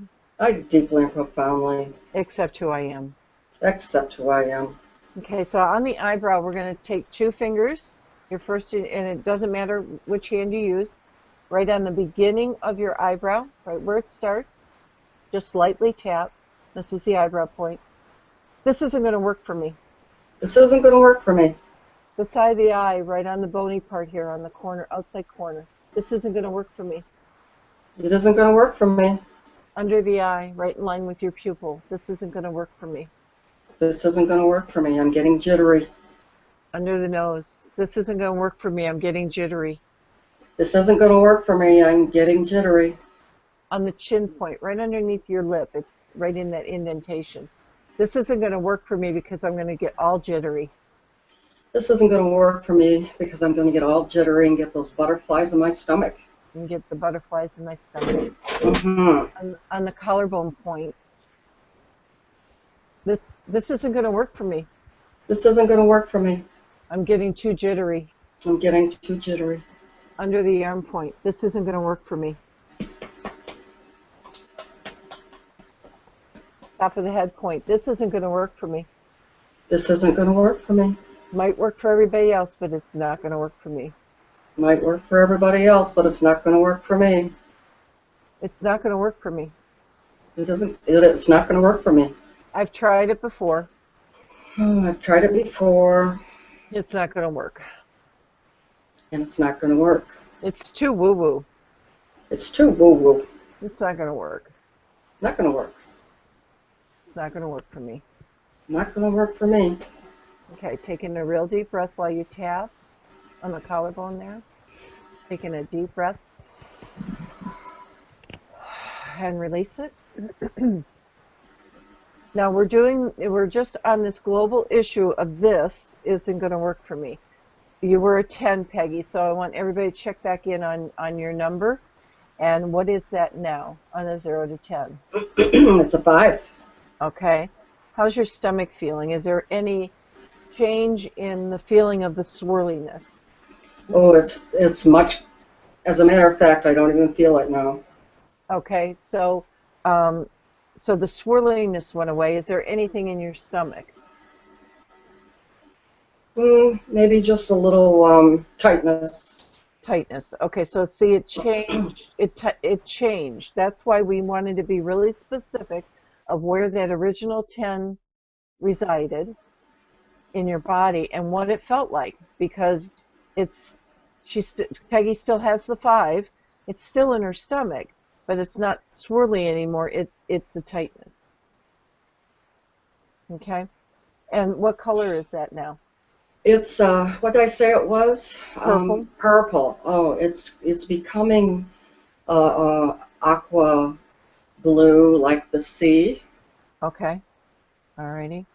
accept who I am. Accept who I am. Okay, so on the eyebrow, we're going to take 2 fingers, your first, and it doesn't matter which hand you use, right on the beginning of your eyebrow, right where it starts, just lightly tap. This is the eyebrow point. This isn't going to work for me. This isn't going to work for me. The side of the eye, right on the bony part here, on the corner, outside corner. This isn't going to work for me. It isn't going to work for me. Under the eye, right in line with your pupil. This isn't going to work for me. This isn't going to work for me. I'm getting jittery. Under the nose. This isn't going to work for me. I'm getting jittery. This isn't going to work for me. I'm getting jittery. On the chin point, right underneath your lip. It's right in that indentation. This isn't going to work for me because I'm going to get all jittery. This isn't going to work for me because I'm going to get all jittery and get those butterflies in my stomach. And get the butterflies in my stomach. Mm-hmm. On the collarbone point. This isn't going to work for me. This isn't going to work for me. I'm getting too jittery. I'm getting too jittery. Under the arm point. This isn't going to work for me. Top of the head point. This isn't going to work for me. This isn't going to work for me. Might work for everybody else, but it's not going to work for me. Might work for everybody else, but it's not going to work for me. It's not going to work for me. It's not going to work for me. I've tried it before. Oh, I've tried it before. It's not going to work. And it's not going to work. It's too woo-woo. It's too woo-woo. It's not going to work. Not going to work. It's not going to work for me. Not going to work for me. Okay, taking a real deep breath while you tap on the collarbone there. Taking a deep breath. And release it. Now we're just on this global issue of this isn't going to work for me. You were a 10, Peggy, so I want everybody to check back in on your number. And what is that now on a 0 to 10? It's a 5. Okay. How's your stomach feeling? Is there any change in the feeling of the swirliness? Oh, it's much. As a matter of fact, I don't even feel it now. Okay, so so the swirliness went away. Is there anything in your stomach? Maybe just a little tightness. Tightness. Okay, so see, it changed. It changed. That's why we wanted to be really specific of where that original 10 resided in your body and what it felt like, because Peggy still has the 5. It's still in her stomach, but it's not swirly anymore. It's a tightness. Okay, and what color is that now? It's what did I say it was? Purple. Purple. Oh, it's becoming aqua blue like the sea. Okay. Alrighty.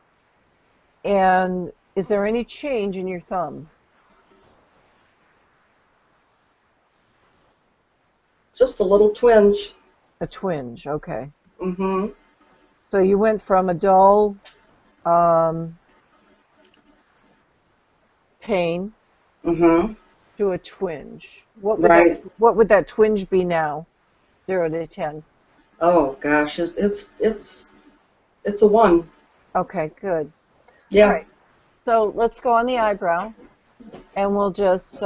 And is there any change in your thumb? Just a little twinge. A twinge. Okay. Mm-hmm. So you went from a dull um, pain Mm-hmm. to a twinge. Right. What would that twinge be now? 0 to 10. Oh gosh, it's a one. Okay, good. All Yeah. right. So let's go on the eyebrow, and we'll just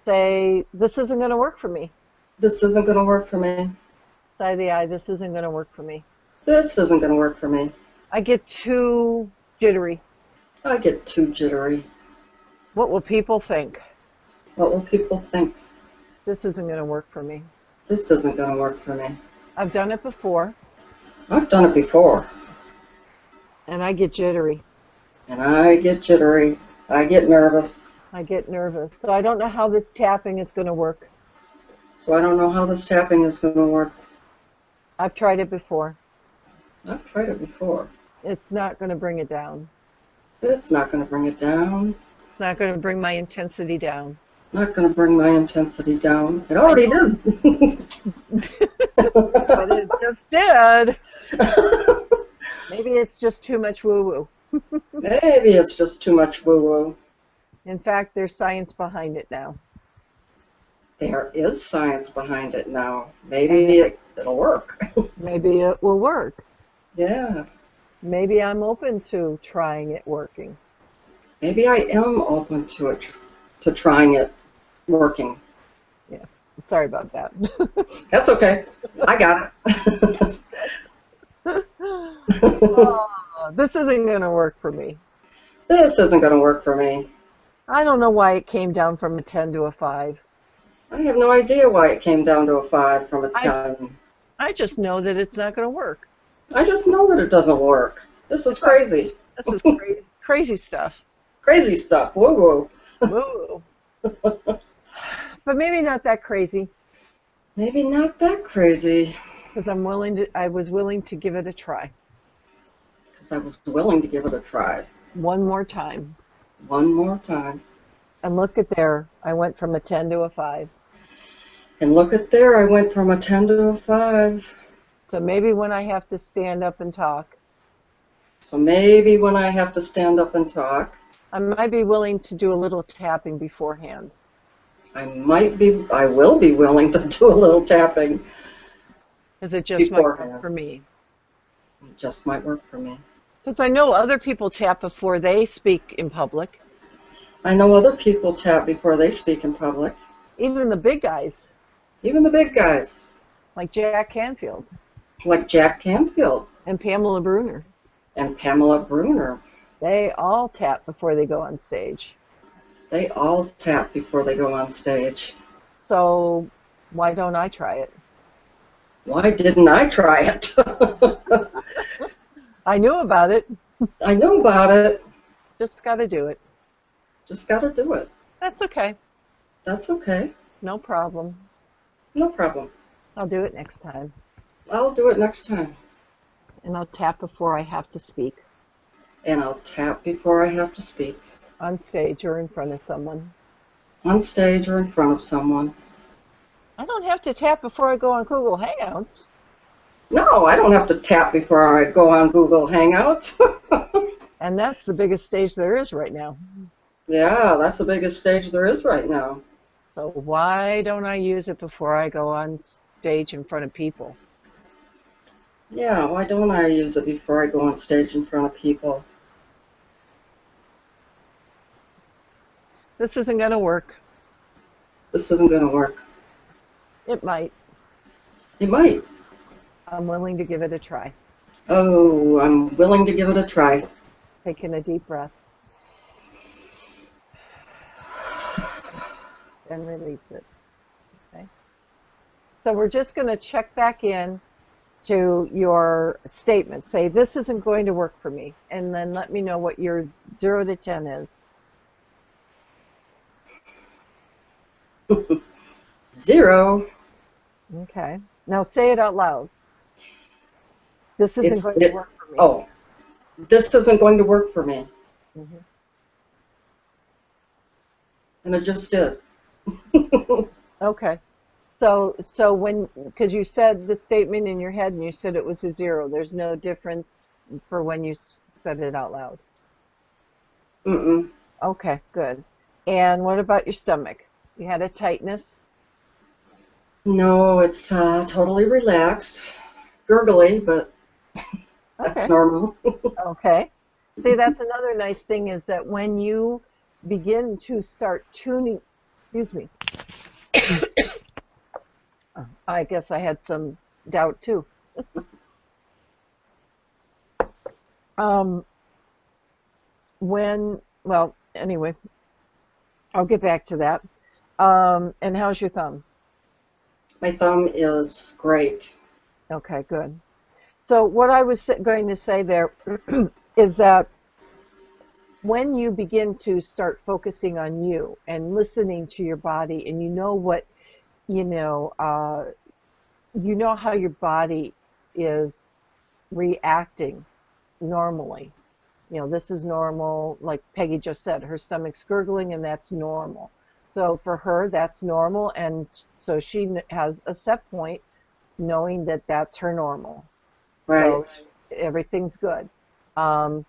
say this isn't going to work for me. This isn't going to work for me. Side of the eye, this isn't going to work for me. This isn't going to work for me. I get too jittery. I get too jittery. What will people think? What will people think? This isn't going to work for me. This isn't going to work for me. I've done it before, I've done it before, and I get jittery. and I get jittery. I get nervous. I get nervous. So I don't know how this tapping is going to work. So I don't know how this tapping is going to work. I've tried it before. I've tried it before. It's not going to bring it down. It's not going to bring it down. It's not going to bring my intensity down. Not going to bring my intensity down. It already did. But it just did. Maybe it's just too much woo-woo. Maybe it's just too much woo-woo. In fact, there's science behind it now. There is science behind it now. Maybe it'll work. Maybe it will work. Yeah. Maybe I'm open to trying it working. Maybe I am open to it, to trying it working. Yeah. Sorry about that. That's okay. I got it. Oh, this isn't going to work for me. This isn't going to work for me. I don't know why it came down from a 10 to a 5. I have no idea why it came down to a 5 from a 10. I just know that it's not going to work. I just know that it doesn't work. This is crazy. This is crazy, crazy stuff. Crazy stuff. Woo-woo. Woo. But maybe not that crazy, Maybe not that crazy. because I was willing to give it a try. Because I was willing to give it a try. One more time. One more time. And look at there. I went from a 10 to a 5. And look at there, I went from a 10 to a 5. So maybe when I have to stand up and talk, So maybe when I have to stand up and talk, I might be willing to do a little tapping beforehand. I will be willing to do a little tapping. Because it just might Beforehand. work for me. It just might work for me. Because I know other people tap before they speak in public. I know other people tap before they speak in public. Even the big guys, Even the big guys, like Jack Canfield like Jack Canfield and Pamela Bruner. and Pamela Bruner. They all tap before they go on stage. They all tap before they go on stage. So why don't I try it? Why didn't I try it? I knew about it. I know about it. Just got to do it. Just got to do it. That's okay. That's okay. No problem. No problem. I'll do it next time. I'll do it next time. And I'll tap before I have to speak. And I'll tap before I have to speak. On stage or in front of someone. On stage or in front of someone. I don't have to tap before I go on Google Hangouts. No, I don't have to tap before I go on Google Hangouts. And that's the biggest stage there is right now. Yeah, that's the biggest stage there is right now. So why don't I use it before I go on stage in front of people? Yeah, why don't I use it before I go on stage in front of people? This isn't going to work. This isn't going to work. It might. It might. I'm willing to give it a try. Oh, I'm willing to give it a try. Taking a deep breath. And release it. Okay. So we're just going to check back in to your statement. Say, this isn't going to work for me. And then let me know what your 0 to 10 is. 0. Okay. Now say it out loud. This isn't It's going to work for me. oh, this isn't going to work for me. Hmm. And it just did. Okay. So when, because you said the statement in your head and you said it was a 0, there's no difference for when you said it out loud. Mm-mm. Okay, good. And what about your stomach? You had a tightness? No, it's totally relaxed. Gurgly, but that's Okay. normal. Okay. See, that's another nice thing is that when you begin to start tuning, excuse me, I guess I had some doubt too. Um, well, anyway, I'll get back to that. And how's your thumb? My thumb is great. Okay, good. So what I was going to say there is that when you begin to start focusing on you and listening to your body, and you know what, you know, uh, you know how your body is reacting normally. You know, this is normal, like Peggy just said, her stomach's gurgling, and that's normal. So for her, that's normal, and so she has a set point knowing that that's her normal. Right. So everything's good. Um,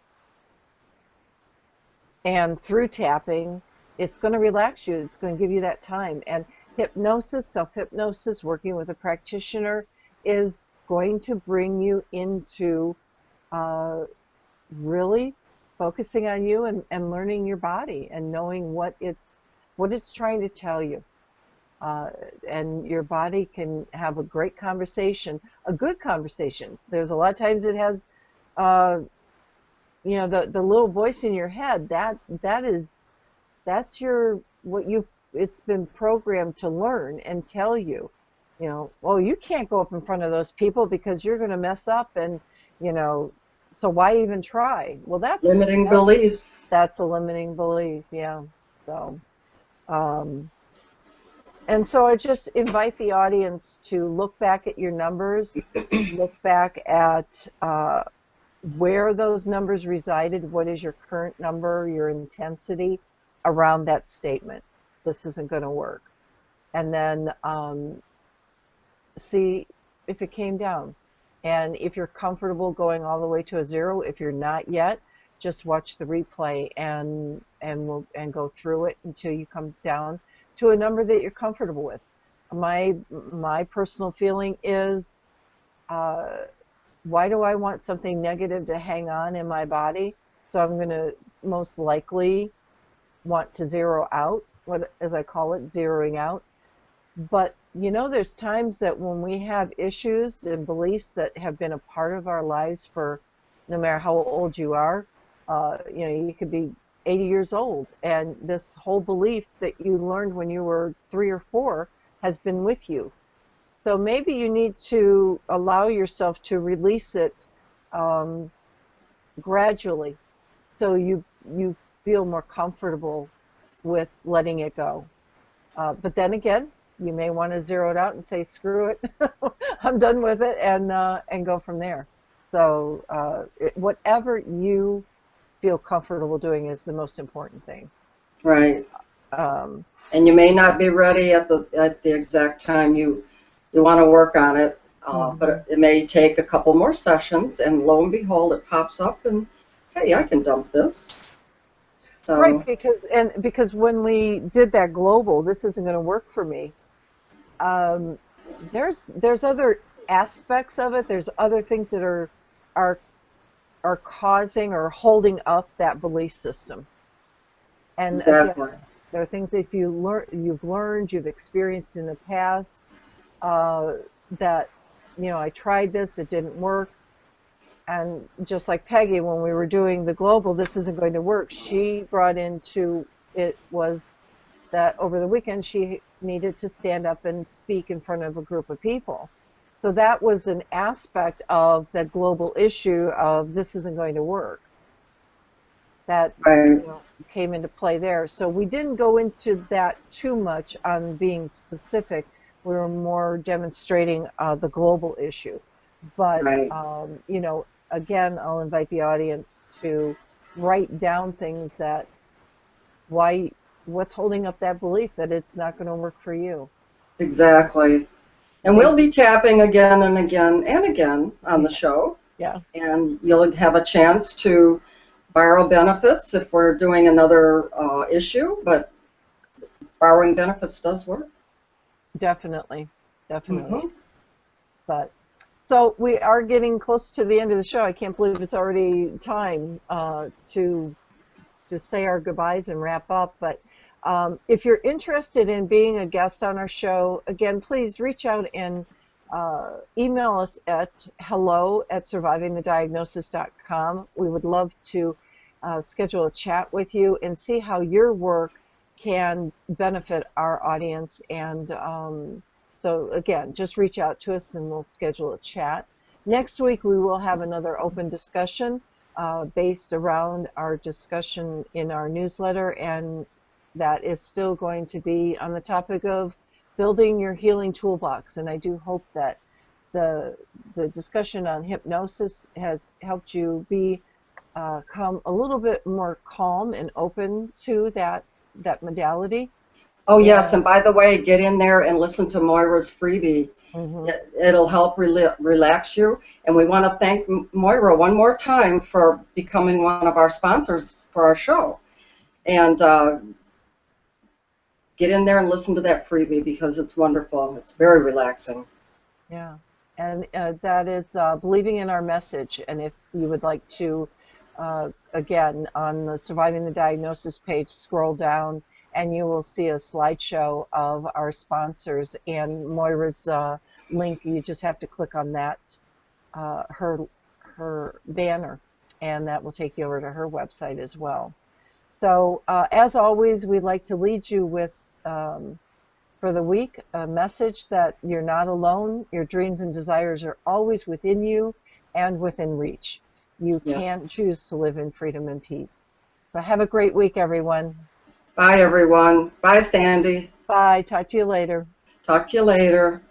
and through tapping, it's going to relax you. It's going to give you that time. And hypnosis, self-hypnosis, working with a practitioner is going to bring you into uh, really focusing on you and learning your body and knowing what it's trying to tell you. Uh, and your body can have a great conversation, a good conversation. There's a lot of times it has, uh, you know, the little voice in your head that's your what you it's been programmed to learn and tell you, you know, well, you can't go up in front of those people because you're going to mess up, and you know, so why even try? Well, Limiting beliefs. that's a limiting belief, yeah. So, um, and so I just invite the audience to look back at your numbers, look back at where those numbers resided, what is your current number, your intensity around that statement. This isn't going to work. And then see if it came down. And if you're comfortable going all the way to a 0, if you're not yet, just watch the replay and go through it until you come down to a number that you're comfortable with. My personal feeling is, uh, why do I want something negative to hang on in my body? So I'm going to most likely want to zero out, what as I call it, zeroing out. But you know, there's times that when we have issues and beliefs that have been a part of our lives for no matter how old you are, you know, you could be 80 years old, and this whole belief that you learned when you were 3 or 4 has been with you. So maybe you need to allow yourself to release it um, gradually, so you feel more comfortable with letting it go. But then again, you may want to zero it out and say, "Screw it, I'm done with it," and go from there. So whatever you feel comfortable doing is the most important thing. Right. Um, And you may not be ready at the exact time you want to work on it, but mhm. it may take a couple more sessions, and lo and behold, it pops up, and hey, I can dump this. Right, So because when we did that global, this isn't going to work for me. Um, there's other aspects of it. There's other things that are are causing or holding up that belief system. And again, exactly. there are things that you've learned, you've experienced in the past, uh, that, you know, I tried this, it didn't work. And just like Peggy, when we were doing the global, this isn't going to work. She brought into it was that over the weekend she needed to stand up and speak in front of a group of people. So that was an aspect of the global issue of this isn't going to work. That Right. came into play there. So we didn't go into that too much on being specific. We were more demonstrating the global issue. But Right. again, I'll invite the audience to write down things that why what's holding up that belief that it's not going to work for you. Exactly. And Thank we'll be tapping again and again and again on the show. yeah, And you'll have a chance to borrow benefits if we're doing another issue, but borrowing benefits does work. definitely, definitely. Hmm. But so we are getting close to the end of the show. I can't believe it's already time to say our goodbyes and wrap up. But if you're interested in being a guest on our show, again, please reach out and email us at hello@survivingthediagnosis.com. We would love to schedule a chat with you and see how your work can benefit our audience. And so, again, just reach out to us and we'll schedule a chat. Next week, we will have another open discussion based around our discussion in our newsletter, and that is still going to be on the topic of building your healing toolbox. And I do hope that the discussion on hypnosis has helped you come a little bit more calm and open to that modality. Oh, yes. And And by the way, get in there and listen to Moira's freebie. mhm, It'll help relax you. And we want to thank Moira one more time for becoming one of our sponsors for our show. And get in there and listen to that freebie because it's wonderful. It's very relaxing. yeah, and that is believing in our message. And if you would like to, again, on the Surviving the Diagnosis page, scroll down and you will see a slideshow of our sponsors and Moira's link. You just have to click on that, her banner, and that will take you over to her website as well. So as always, we'd like to lead you with, for the week, a message that you're not alone. Your dreams and desires are always within you and within reach. You Yes. can choose to live in freedom and peace. So have a great week, everyone. Bye, everyone. Bye, Sandy. Bye. Talk to you later. Talk to you later.